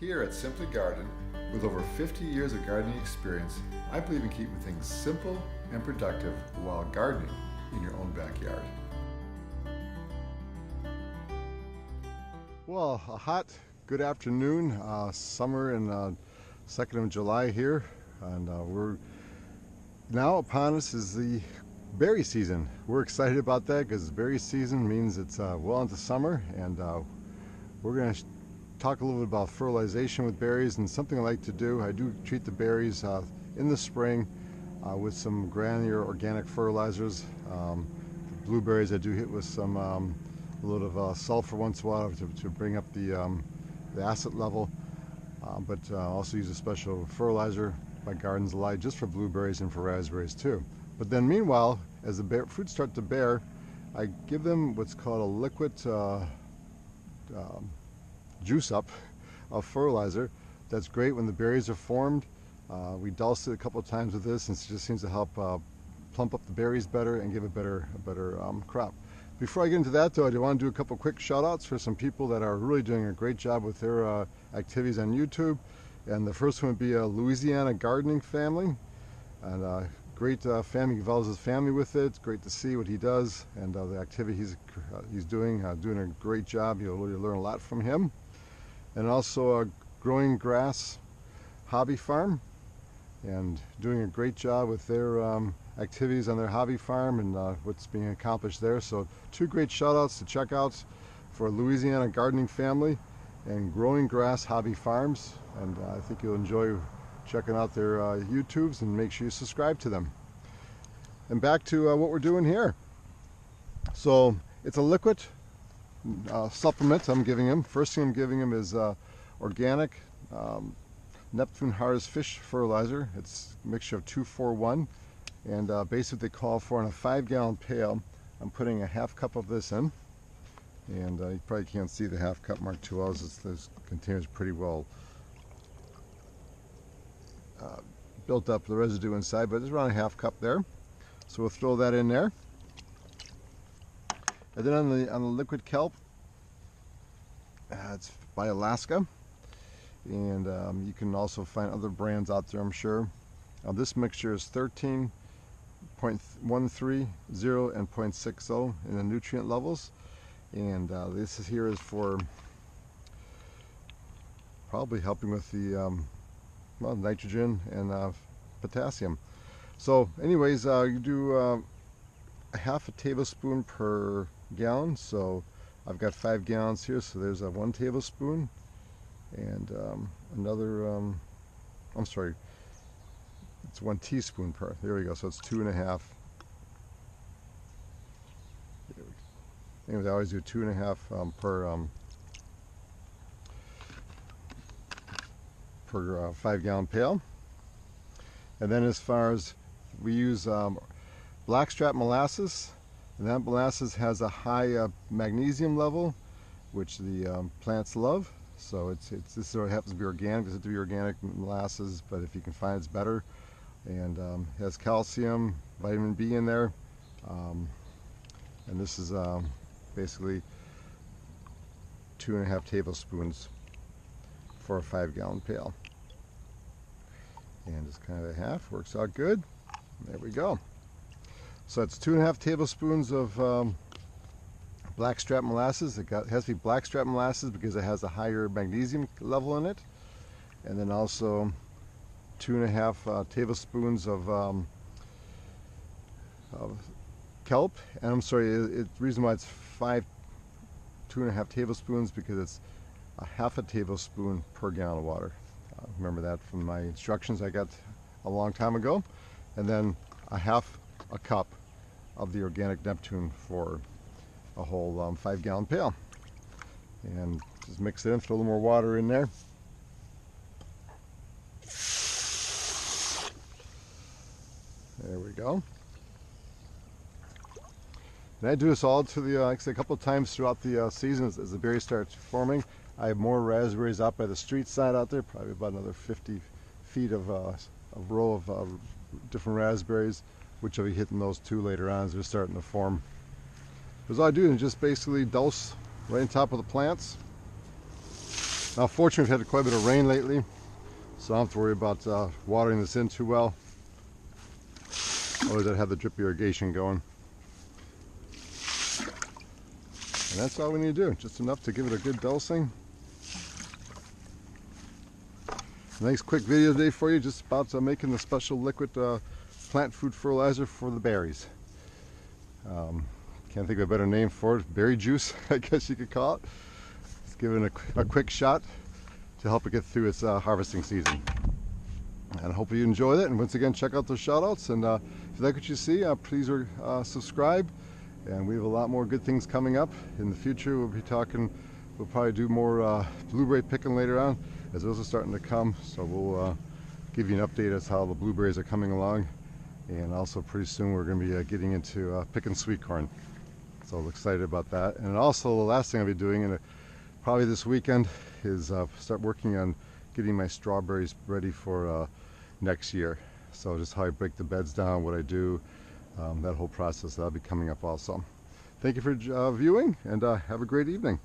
Here at Simply Garden, with over 50 years of gardening experience, I believe in keeping things simple and productive while gardening in your own backyard. Well, a hot good afternoon, summer in 2nd of July here, and we're now upon us is the berry season. We're excited about that because berry season means it's well into summer, and we're going to talk a little bit about fertilization with berries, and something I like to do. I do treat the berries in the spring with some granular organic fertilizers. Blueberries I do hit with some a little of sulfur once in a while to bring up the acid level, but also use a special fertilizer by Gardens Alive just for blueberries and for raspberries too. But then meanwhile, as the fruits start to bear, I give them what's called a liquid juice up of fertilizer. That's great when the berries are formed. We dulse it a couple of times with this, and it just seems to help plump up the berries better and give a better crop. Before I get into that though, I do want to do a couple quick shout outs for some people that are really doing a great job with their activities on YouTube. And the first one would be a Louisiana gardening family, and great family. He involves his family with it. It's great to see what he does and the activity he's doing a great job. You'll really learn a lot from him. And also a growing grass hobby farm, and doing a great job with their activities on their hobby farm and what's being accomplished there. So two great shout outs to check out for Louisiana gardening family and growing grass hobby farms, and I think you'll enjoy checking out their YouTubes, and make sure you subscribe to them. And back to what we're doing here. So it's a liquid supplement I'm giving him. First thing I'm giving him is organic Neptune Harvest fish fertilizer. It's a mixture of 2-4-1, and basically they call for in a 5-gallon pail. I'm putting a half cup of this in, and you probably can't see the half cup mark too well. This container's pretty well built up, the residue inside, but there's around a half cup there. So we'll throw that in there. And then on the liquid kelp, it's by Alaska, and you can also find other brands out there, I'm sure. This mixture is 13.130 and 0.60 in the nutrient levels, and this here is for probably helping with the nitrogen and potassium. So anyways, you do a half a tablespoon per gallon. So I've got 5 gallons here, so there's a 1 tablespoon, and another I'm sorry, it's 1 teaspoon per. There we go. So it's 2.5. Anyways, I always do 2.5 per 5-gallon pail. And then as far as we use blackstrap molasses, and that molasses has a high magnesium level, which the plants love. So this sort of happens to be organic. It's to be organic molasses, but if you can find it's better. And has calcium, vitamin B in there, and this is basically 2.5 tablespoons for a 5-gallon pail. And just kind of a half works out good. There we go. So it's 2.5 tablespoons of blackstrap molasses. It has to be blackstrap molasses because it has a higher magnesium level in it. And then also 2.5 tablespoons of kelp. And I'm sorry, the reason why it's 2.5 tablespoons because it's a half a tablespoon per gallon of water. Remember that from my instructions I got a long time ago. And then a half a cup of the organic Neptune for a whole 5-gallon pail. And just mix it in, throw a little more water in there. There we go. And I do this all to the, like I say, a couple of times throughout the season as the berries start forming. I have more raspberries out by the street side out there, probably about another 50 feet of a row of different raspberries, which I'll be hitting those too later on as they're starting to form. Because all I do is just basically dose right on top of the plants. Now fortunately we've had quite a bit of rain lately, so I don't have to worry about watering this in too well. Always I'd have the drip irrigation going. And that's all we need to do, just enough to give it a good dosing. A nice quick video today for you, just about making the special liquid plant food fertilizer for the berries. Can't think of a better name for it. Berry juice, I guess you could call it. Just giving it a quick shot to help it get through its harvesting season. And I hope you enjoyed it. And once again, check out those shout outs. And if you like what you see, please subscribe. And we have a lot more good things coming up in the future. We'll probably do more blueberry picking later on, as those are starting to come. So we'll give you an update as how the blueberries are coming along. And also pretty soon we're going to be getting into picking sweet corn. So I'm excited about that. And also the last thing I'll be doing probably this weekend is start working on getting my strawberries ready for next year. So just how I break the beds down, what I do, that whole process, that'll be coming up also. Thank you for viewing, and have a great evening.